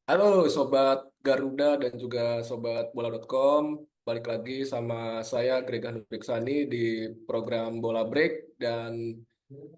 Halo Sobat Garuda dan juga Sobat Bola.com. Balik lagi sama saya Grega Nurbiksani di program Bola Break. Dan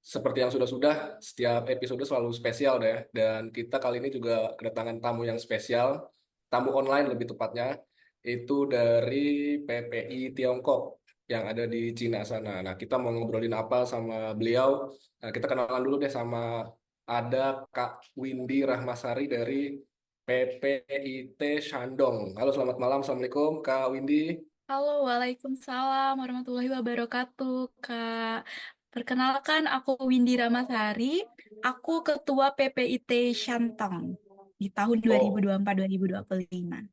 seperti yang sudah-sudah, setiap episode selalu spesial deh. Dan kita kali ini juga kedatangan tamu yang spesial, tamu online lebih tepatnya, itu dari PPI Tiongkok yang ada di Cina sana. Nah, kita mau ngobrolin apa sama beliau? Nah, kita kenalan dulu deh sama ada Kak Windy Rahmasari dari PPIT Shandong. Halo, selamat malam. Assalamualaikum, Kak Windy. Halo, Waalaikumsalam warahmatullahi wabarakatuh, Kak. Perkenalkan, aku Windy Ramasari. Aku Ketua PPIT Shantong di tahun Oh, 2024-2025.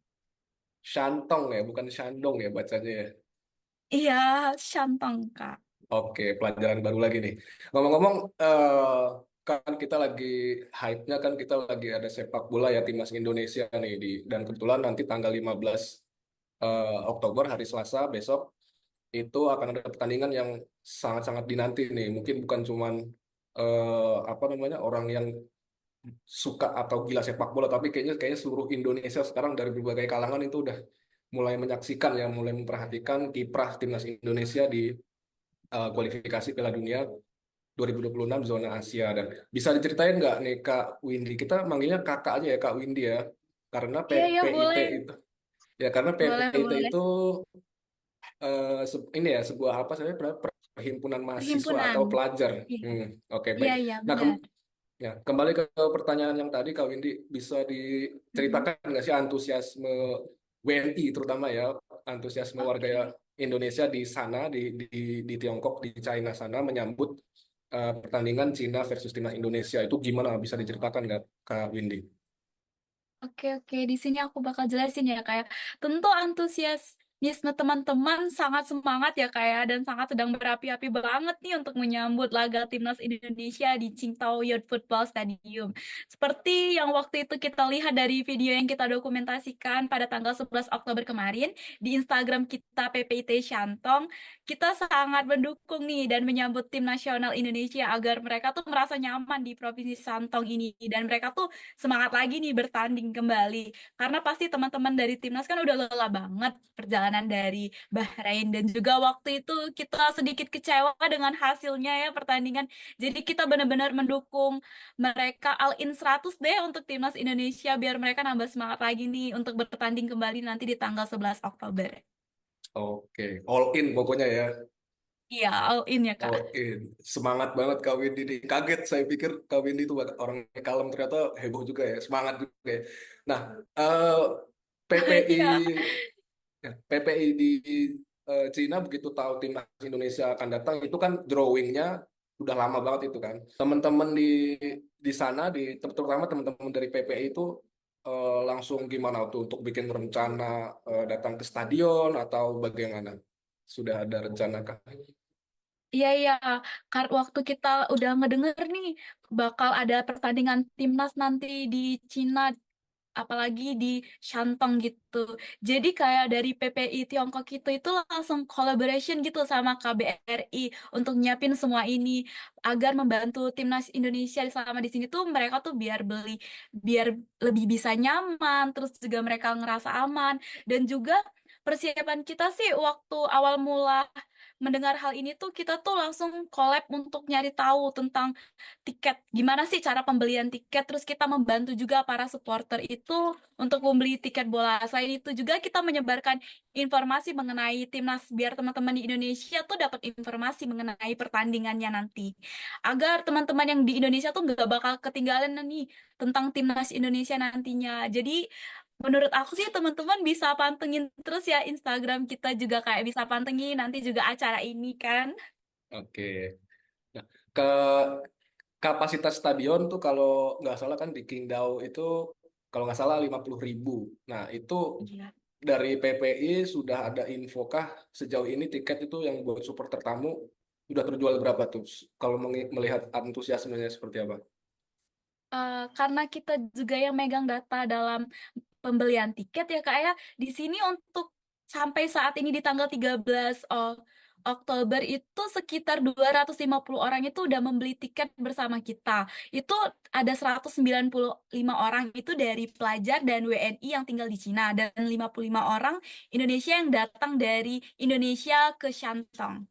Shantong ya, bukan Shandong ya bacanya ya. Iya, Shantong, Kak. Oke, pelajaran baru lagi nih. Ngomong-ngomong, kan kita lagi hype-nya kan kita lagi ada sepak bola ya timnas Indonesia nih dan kebetulan nanti tanggal 15 Oktober hari Selasa besok itu akan ada pertandingan yang sangat-sangat dinanti nih. Mungkin bukan cuman apa namanya orang yang suka atau gila sepak bola, tapi kayaknya kayaknya seluruh Indonesia sekarang dari berbagai kalangan itu udah mulai menyaksikan ya, mulai memperhatikan kiprah timnas Indonesia di kualifikasi Piala Dunia 2026 zona Asia. Dan bisa diceritain nggak nih Kak Windy, kita manggilnya kakak aja ya Kak Windy ya, karena Iya, iya, PPIT boleh. itu ya karena Boleh, PPIT boleh. itu ini ya sebuah apa sebenarnya perhimpunan mahasiswa atau Perhimpunan. pelajar. Iya, Oke, iya, baik. iya, Nah, benar. ya, kembali ke pertanyaan yang tadi, Kak Windy, bisa Mm-mm. diceritakan nggak sih antusiasme WNI terutama ya, antusiasme warga Oke. Indonesia di sana, di Tiongkok, di China sana menyambut pertandingan Cina versus timnas Indonesia itu gimana? Bisa diceritakan nggak, Kak Windy? Oke, oke. Di sini aku bakal jelasin ya, kayak tentu antusiasme teman-teman sangat semangat ya, kayak dan sangat sedang berapi-api banget nih untuk menyambut laga timnas Indonesia di Qingdao Youth Football Stadium. Seperti yang waktu itu kita lihat dari video yang kita dokumentasikan pada tanggal 11 Oktober kemarin di Instagram kita PPIT Shantong, kita sangat mendukung nih dan menyambut tim nasional Indonesia agar mereka tuh merasa nyaman di Provinsi Shantong ini dan mereka tuh semangat lagi nih bertanding kembali. Karena pasti teman-teman dari timnas kan udah lelah banget perjalanan dari Bahrain dan juga waktu itu kita sedikit kecewa dengan hasilnya ya pertandingan. Jadi kita benar-benar mendukung mereka all in 100 deh untuk timnas Indonesia biar mereka nambah semangat lagi nih untuk bertanding kembali nanti di tanggal 11 Oktober. Oke, all in pokoknya ya. Iya, all in ya, Kak. All in. Semangat banget Kak Windy nih. Kaget saya pikir Kak Windy itu orang yang kalem, ternyata heboh juga ya, semangat juga ya. Nah, eh, PPI Iya. ya, PPI di Cina begitu tahu timnas Indonesia akan datang itu kan drawingnya udah lama banget itu kan. Teman-teman di sana terutama teman-teman dari PPI itu langsung gimana tuh untuk bikin rencana datang ke stadion atau bagaimana? Sudah ada rencana kah? Iya, iya. Waktu kita udah ngedenger nih bakal ada pertandingan timnas nanti di Cina, apalagi di Shantong gitu. Jadi kayak dari PPI Tiongkok itu langsung collaboration gitu sama KBRI untuk nyiapin semua ini agar membantu timnas Indonesia selama di sini tuh mereka tuh biar lebih bisa nyaman, terus juga mereka ngerasa aman dan juga persiapan kita sih waktu awal mula mendengar hal ini tuh kita tuh langsung collab untuk nyari tahu tentang tiket. Gimana sih cara pembelian tiket? Terus kita membantu juga para supporter itu untuk membeli tiket bola. Selain itu juga kita menyebarkan informasi mengenai timnas biar teman-teman di Indonesia tuh dapat informasi mengenai pertandingannya nanti. Agar teman-teman yang di Indonesia tuh nggak bakal ketinggalan nih tentang timnas Indonesia nantinya. Jadi menurut aku sih teman-teman bisa pantengin terus ya Instagram kita juga kayak bisa pantengin nanti juga acara ini kan. Oke. Nah, ke kapasitas stadion tuh kalau nggak salah kan di Qingdao itu kalau nggak salah 50.000. Nah, itu Iya. dari PPI sudah ada info kah sejauh ini tiket itu yang buat supporter tamu sudah terjual berapa tuh? Kalau melihat antusiasmenya seperti apa? Karena kita juga yang megang data dalam pembelian tiket ya Kak ya. Di sini untuk sampai saat ini di tanggal 13 oh, Oktober itu sekitar 250 orang itu udah membeli tiket bersama kita. Itu ada 195 orang itu dari pelajar dan WNI yang tinggal di Cina dan 55 orang Indonesia yang datang dari Indonesia ke Shantung.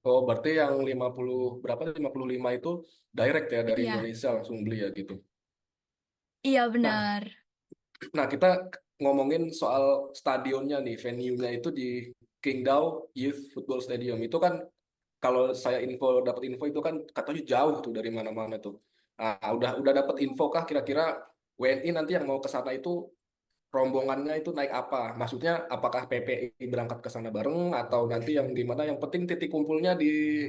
Oh, berarti yang 50 berapa 55 itu direct ya dari Iya, Indonesia langsung beli ya gitu. iya Nah, benar. nah kita ngomongin soal stadionnya nih, venue-nya itu di Qingdao Youth Football Stadium. Itu kan kalau saya dapat info itu kan katanya jauh tuh dari mana-mana tuh. Nah, udah dapat info kah kira-kira WNI nanti yang mau ke sana itu rombongannya itu naik apa? Maksudnya apakah PPI berangkat ke sana bareng atau nanti yang gimana? Yang penting titik kumpulnya di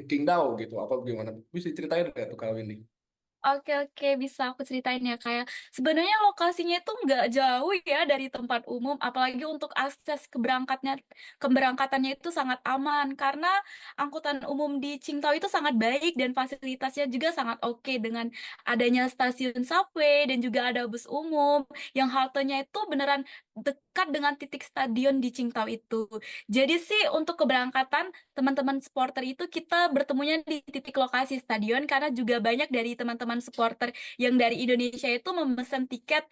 Qingdao gitu. Apa gimana? Bisa ceritain nggak tuh Kak Windy? Oke oke bisa aku ceritain ya kayak sebenarnya lokasinya itu nggak jauh ya dari tempat umum apalagi untuk akses keberangkatannya itu sangat aman karena angkutan umum di Qingdao itu sangat baik dan fasilitasnya juga sangat oke dengan adanya stasiun subway dan juga ada bus umum yang haltenya itu beneran dekat dengan titik stadion di Qingdao itu. Jadi sih untuk keberangkatan teman-teman supporter itu kita bertemunya di titik lokasi stadion karena juga banyak dari teman-teman supporter yang dari Indonesia itu memesan tiket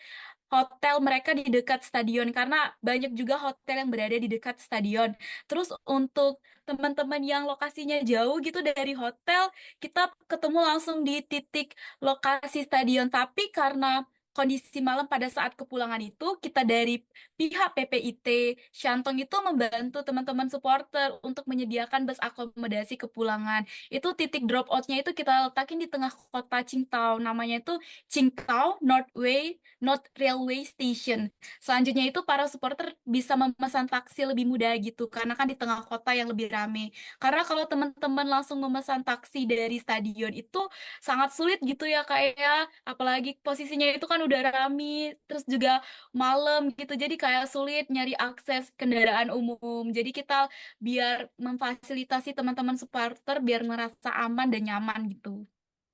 hotel mereka di dekat stadion karena banyak juga hotel yang berada di dekat stadion. Terus untuk teman-teman yang lokasinya jauh gitu dari hotel, kita ketemu langsung di titik lokasi stadion. Tapi karena kondisi malam pada saat kepulangan itu, kita dari pihak PPIT Shantong itu membantu teman-teman supporter untuk menyediakan bus akomodasi kepulangan. Itu titik drop outnya itu kita letakin di tengah kota Qingdao. Namanya itu Qingdao North Railway Station. Selanjutnya itu para supporter bisa memesan taksi lebih mudah gitu karena kan di tengah kota yang lebih ramai. Karena kalau teman-teman langsung memesan taksi dari stadion itu sangat sulit gitu ya kayak apalagi posisinya itu kan udah rame terus juga malam gitu. Jadi kayak sulit nyari akses kendaraan umum. Jadi kita biar memfasilitasi teman-teman supporter biar merasa aman dan nyaman gitu.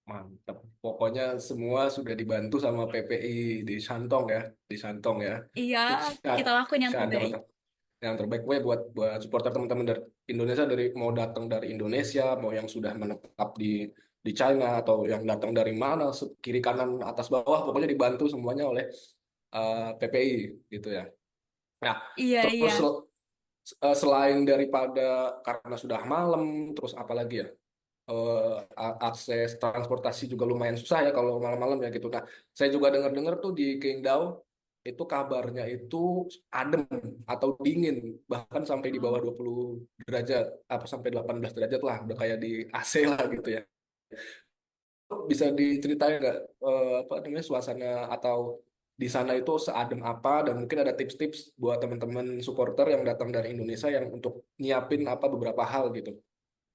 Mantap. Pokoknya semua sudah dibantu sama PPI di Santong ya, di Santong ya. Iya, kita lakuin yang Syah- terbaik. yang terbaik gue buat supporter teman-teman dari Indonesia dari mau datang dari Indonesia mau yang sudah menetap di China atau yang datang dari mana kiri kanan atas bawah pokoknya dibantu semuanya oleh PPI gitu ya. Nah Iya, terus iya. selain daripada karena sudah malam terus apalagi ya akses transportasi juga lumayan susah ya kalau malam-malam ya gitu. Nah saya juga dengar-dengar tuh di Qingdao itu kabarnya itu adem atau dingin bahkan sampai di bawah 20 derajat apa sampai 18 derajat lah udah kayak di AC lah gitu ya bisa diceritain nggak apa namanya suasana atau di sana itu seadem apa dan mungkin ada tips-tips buat teman-teman supporter yang datang dari Indonesia yang untuk nyiapin apa beberapa hal gitu.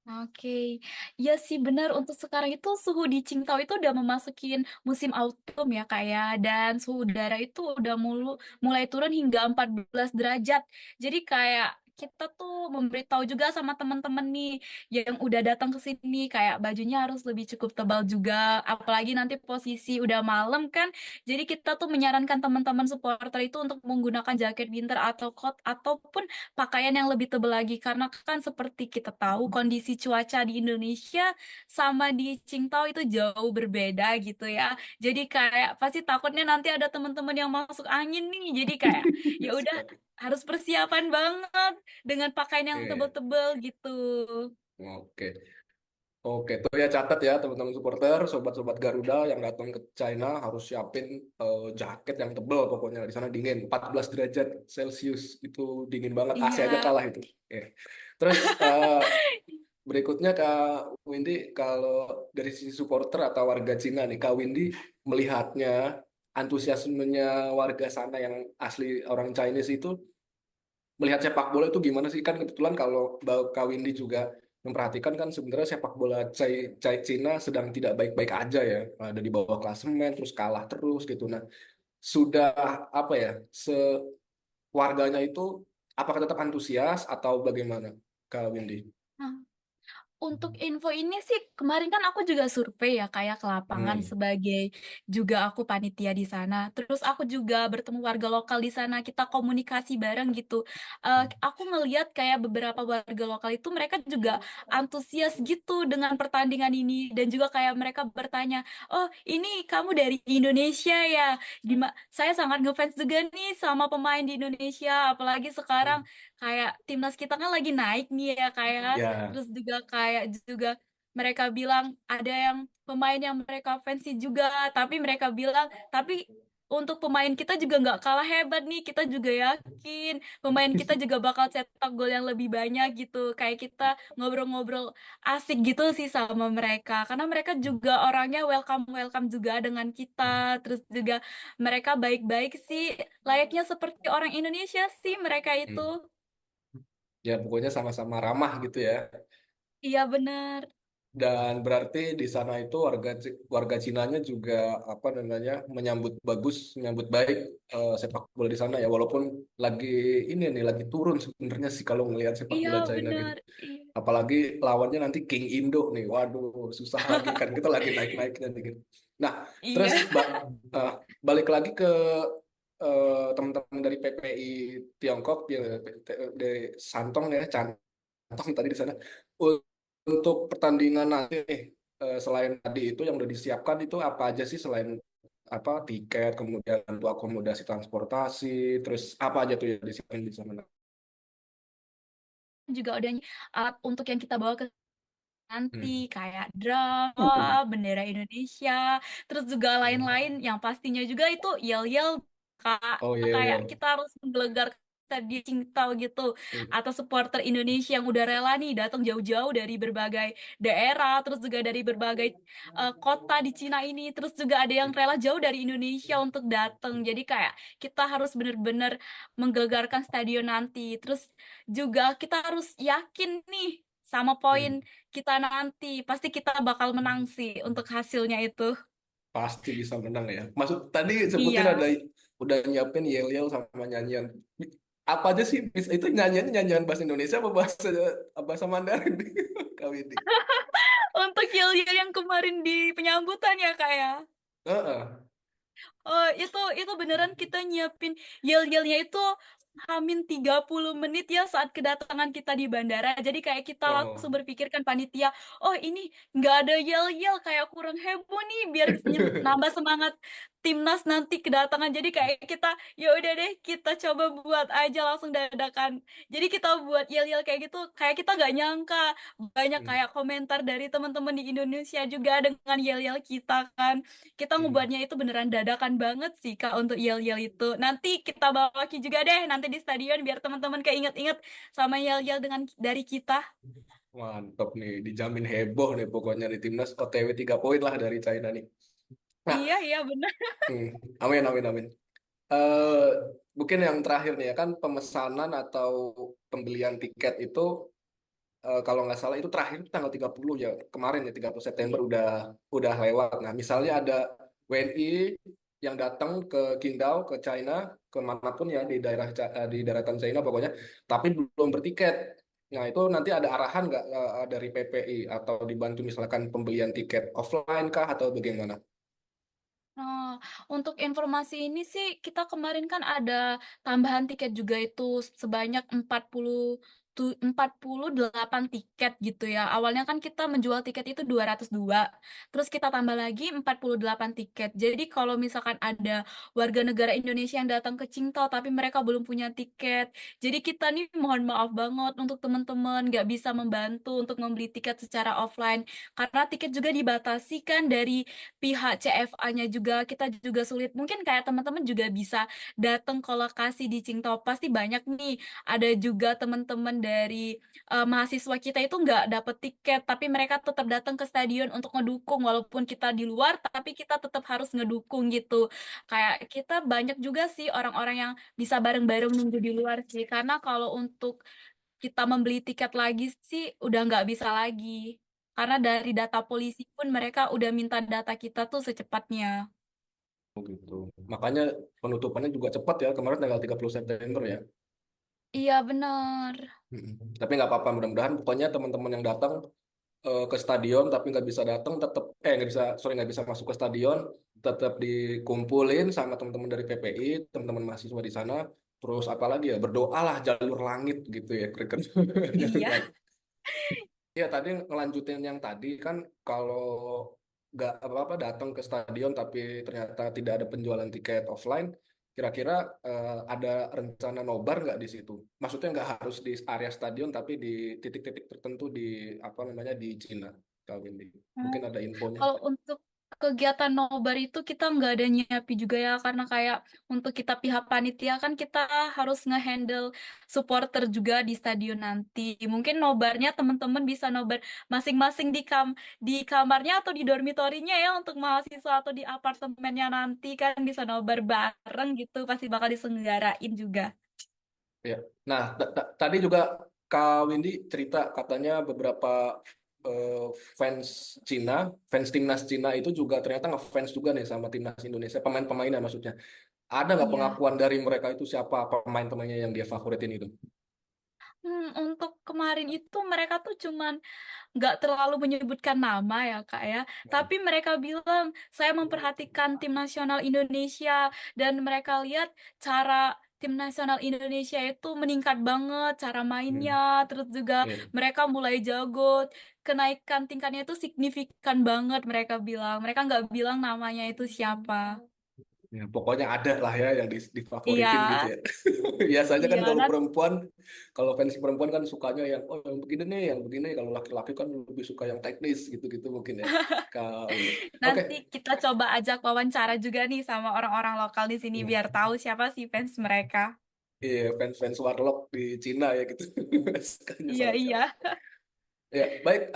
Oke, ya sih benar untuk sekarang itu suhu di Qingdao itu udah memasukin musim autumn ya kayak dan suhu udara itu udah mulai turun hingga 14 derajat. Jadi kayak kita tuh memberitahu juga sama teman-teman nih yang udah datang ke sini kayak bajunya harus lebih cukup tebal juga apalagi nanti posisi udah malam kan. Jadi kita tuh menyarankan teman-teman supporter itu untuk menggunakan jaket winter atau coat ataupun pakaian yang lebih tebal lagi karena kan seperti kita tahu kondisi cuaca di Indonesia sama di Qingdao itu jauh berbeda gitu ya. Jadi kayak pasti takutnya nanti ada teman-teman yang masuk angin nih. Jadi kayak ya udah harus persiapan banget dengan pakaian yang Oke, tebel-tebel gitu. oke. Oke, tuh ya catat ya teman-teman supporter, sobat-sobat Garuda yang datang ke China harus siapin jaket yang tebel pokoknya di sana dingin 14 derajat Celcius itu dingin banget AC aja Iya. kalah itu. Oke. Terus berikutnya Kak Windy kalau dari sisi supporter atau warga Cina nih Kak Windy melihatnya antusiasmenya warga sana yang asli orang Chinese itu melihat sepak bola itu gimana sih kan kebetulan kalau Kak Windy juga memperhatikan kan sebenarnya sepak bola Cina sedang tidak baik-baik aja ya ada di bawah klasemen terus kalah terus gitu nah sudah apa ya sewarganya itu apakah tetap antusias atau bagaimana Kak Windy? Untuk info ini sih kemarin kan aku juga survei ya kayak ke lapangan Hmm. sebagai juga aku panitia di sana. Terus aku juga bertemu warga lokal di sana. Kita komunikasi bareng gitu. Aku ngeliat kayak beberapa warga lokal itu mereka juga antusias gitu dengan pertandingan ini dan juga kayak mereka bertanya, "Oh, ini kamu dari Indonesia ya?" Saya sangat ngefans juga nih sama pemain di Indonesia, apalagi sekarang kayak timnas kita kan lagi naik nih ya kayak Ya. terus juga kayak juga mereka bilang ada yang pemain yang mereka fancy juga tapi mereka bilang tapi untuk pemain kita juga nggak kalah hebat nih kita juga yakin pemain kita juga bakal cetak gol yang lebih banyak gitu kayak kita ngobrol-ngobrol asik gitu sih sama mereka karena mereka juga orangnya welcome welcome juga dengan kita terus juga mereka baik-baik sih layaknya seperti orang Indonesia sih mereka itu. Hmm. Ya pokoknya sama-sama ramah gitu ya. Iya benar. Dan berarti di sana itu warga Cinanya juga apa namanya menyambut baik sepak bola di sana ya walaupun lagi ini nih lagi turun sebenarnya sih kalau ngelihat sepak Iya bola China gitu. benar. Iya. Apalagi lawannya nanti King Indo nih. Waduh, susah lagi kan kita lagi naik-naiknya nih gitu. Nah, terus Iya. eh, balik lagi ke teman-teman dari PPI Tiongkok dari Santong ya, Cantong tadi di sana. Untuk pertandingan nanti nih, selain tadi itu yang udah disiapkan itu apa aja sih selain apa tiket, kemudian untuk akomodasi transportasi, terus apa aja tuh yang disiapkan di sana? Juga udah alat untuk yang kita bawa ke nanti Hmm. kayak drum, bendera Indonesia, terus juga lain-lain yang pastinya juga itu yel-yel Kak. Oh iya Kayak iya. kita harus menggelegar di Qingdao gitu atau supporter Indonesia yang udah rela nih datang jauh-jauh dari berbagai daerah, terus juga dari berbagai kota di Cina ini, terus juga ada yang rela jauh dari Indonesia untuk datang. Jadi kayak kita harus benar-benar menggelegarkan stadion nanti. Terus juga kita harus yakin nih sama poin Hmm. kita nanti pasti kita bakal menang sih untuk hasilnya itu. Pasti bisa menang ya. Maksud tadi sebutin Iya. ada udah nyiapin yel-yel sama nyanyian. Apa aja sih? Itu nyanyian bahasa Indonesia apa bahasa Mandarin? Kau ini. Untuk yel-yel yang kemarin di penyambutan ya kak ya. Heeh. Oh, itu beneran kita nyiapin yel-yelnya itu Hamin 30 menit ya saat kedatangan kita di bandara. Jadi kayak kita langsung Oh. berpikirkan panitia, oh ini nggak ada yel-yel kayak kurang heboh nih biar nambah semangat timnas nanti kedatangan. Jadi kayak kita ya udah deh kita coba buat aja langsung dadakan. Jadi kita buat yel-yel kayak gitu kayak kita nggak nyangka banyak Hmm. kayak komentar dari teman-teman di Indonesia juga dengan yel-yel kita kan. Kita Hmm. ngebuatnya itu beneran dadakan banget sih Kak untuk yel-yel itu. Nanti kita bawa Ki juga deh nanti di stadion biar teman-teman keinget-inget sama yel-yel dengan dari kita. Mantap nih, dijamin heboh nih pokoknya di timnas OTW 3 poin lah dari China nih. Nah, Iya, iya bener. hmm, amin amin amin. Eh mungkin yang terakhir nih ya kan pemesanan atau pembelian tiket itu kalau nggak salah itu terakhir itu tanggal 30 ya kemarin ya 30 September udah lewat. Nah, misalnya ada WNI yang datang ke Qingdao ke China kemanapun ya di di daratan China pokoknya tapi belum bertiket. Nah, itu nanti ada arahan nggak dari PPI atau dibantu misalkan pembelian tiket offline kah atau bagaimana? Nah, untuk informasi ini sih kita kemarin kan ada tambahan tiket juga itu sebanyak 48 tiket gitu ya. Awalnya kan kita menjual tiket itu 202. Terus kita tambah lagi 48 tiket. Jadi kalau misalkan ada warga negara Indonesia yang datang ke Qingdao tapi mereka belum punya tiket. Jadi kita nih mohon maaf banget untuk teman-teman nggak bisa membantu untuk membeli tiket secara offline karena tiket juga dibatasi kan dari pihak CFA-nya juga kita juga sulit. Mungkin kayak teman-teman juga bisa datang ke lokasi di Qingdao. Pasti banyak nih. Ada juga teman-teman dari mahasiswa kita itu nggak dapet tiket, tapi mereka tetap datang ke stadion untuk ngedukung. Walaupun kita di luar, tapi kita tetap harus ngedukung gitu. Kayak kita banyak juga sih orang-orang yang bisa bareng-bareng nunggu di luar sih. Karena kalau untuk kita membeli tiket lagi sih udah nggak bisa lagi. Karena dari data polisi pun mereka udah minta data kita tuh secepatnya. Oh, gitu. Makanya penutupannya juga cepat ya kemarin tanggal 30 September ya. Iya benar. Mm-mm. Tapi nggak apa-apa, mudah-mudahan pokoknya teman-teman yang datang ke stadion tapi nggak bisa datang, tetap nggak bisa, sorry, nggak bisa masuk ke stadion, tetap dikumpulin sama teman-teman dari PPI, teman-teman mahasiswa di sana. Terus apalagi ya, berdoalah jalur langit gitu ya, kira-kira. Jalur Iya. langit. Ya tadi ngelanjutin yang tadi kan, kalau nggak apa-apa datang ke stadion tapi ternyata tidak ada penjualan tiket offline, kira-kira ada rencana nobar nggak di situ? Maksudnya nggak harus di area stadion tapi di titik-titik tertentu di apa namanya di Cina, Kak Windy. Hmm. Mungkin ada infonya. Kalau untuk kegiatan nobar itu kita nggak ada nyiapin juga ya, karena kayak untuk kita pihak panitia kan kita harus ngehandle supporter juga di stadion nanti. Mungkin nobarnya teman-teman bisa nobar masing-masing di kamarnya atau di dormitorinya ya, untuk mahasiswa atau di apartemennya nanti kan bisa nobar bareng gitu, pasti bakal diselenggarain juga. Ya. Nah, tadi juga Kak Windy cerita katanya beberapa eh, fans Cina, fans timnas Cina itu juga ternyata ngefans juga nih sama timnas Indonesia, pemain-pemainnya maksudnya. Ada nggak Iya. pengakuan dari mereka itu siapa pemain-pemainnya yang dia favoritin itu? Untuk kemarin itu mereka tuh cuman nggak terlalu menyebutkan nama ya Kak ya, tapi mereka bilang saya memperhatikan tim nasional Indonesia dan mereka lihat cara tim nasional Indonesia itu meningkat banget cara mainnya, Hmm. terus juga Iya. mereka mulai jago, kenaikan tingkatnya itu signifikan banget mereka bilang. Mereka nggak bilang namanya itu siapa. Ya, pokoknya ada lah ya yang Iya, difavoritin gitu ya. Biasanya kan iya, kalau perempuan, kalau fans perempuan kan sukanya yang oh yang begini nih, yang begini. Kalau laki-laki kan lebih suka yang teknis gitu-gitu mungkin ya. Kak Windy. Oke. nanti kita coba ajak wawancara juga nih sama orang-orang lokal di sini Hmm. biar tahu siapa sih fans mereka. Iya, fans-fans Warlock di Cina ya gitu. Sukanya Iya, sama iya. siapa. Ya, baik,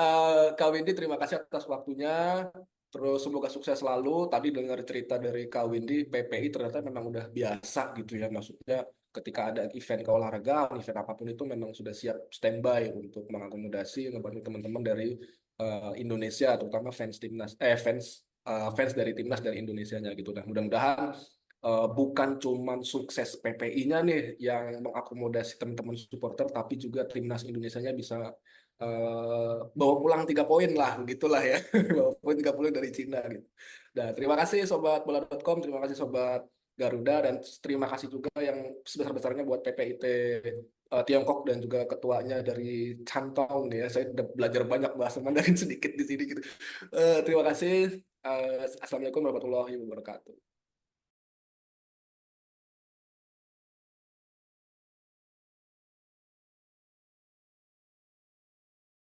Kak Windy, terima kasih atas waktunya. Terus semoga sukses selalu. Tadi dengar cerita dari Kak Windy, PPI ternyata memang udah biasa gitu ya. Maksudnya ketika ada event keolahragaan, event apapun itu memang sudah siap standby untuk mengakomodasi, ngebantu teman-teman dari Indonesia, terutama fans timnas, fans dari timnas dari Indonesianya gitu. Nah, mudah-mudahan bukan cuman sukses PPI-nya nih yang mengakomodasi teman-teman supporter, tapi juga timnas Indonesianya bisa bawa pulang 3 poin lah, gitulah ya. Bawa poin 3 poin dari Cina gitu. Nah, terima kasih sobat bola.com, terima kasih sobat Garuda, dan terima kasih juga yang sebesar-besarnya buat PPIT Tiongkok dan juga ketuanya dari Cantong nih ya. Saya udah belajar banyak bahasa Mandarin sedikit di sini gitu. Terima kasih. Assalamualaikum warahmatullahi wabarakatuh.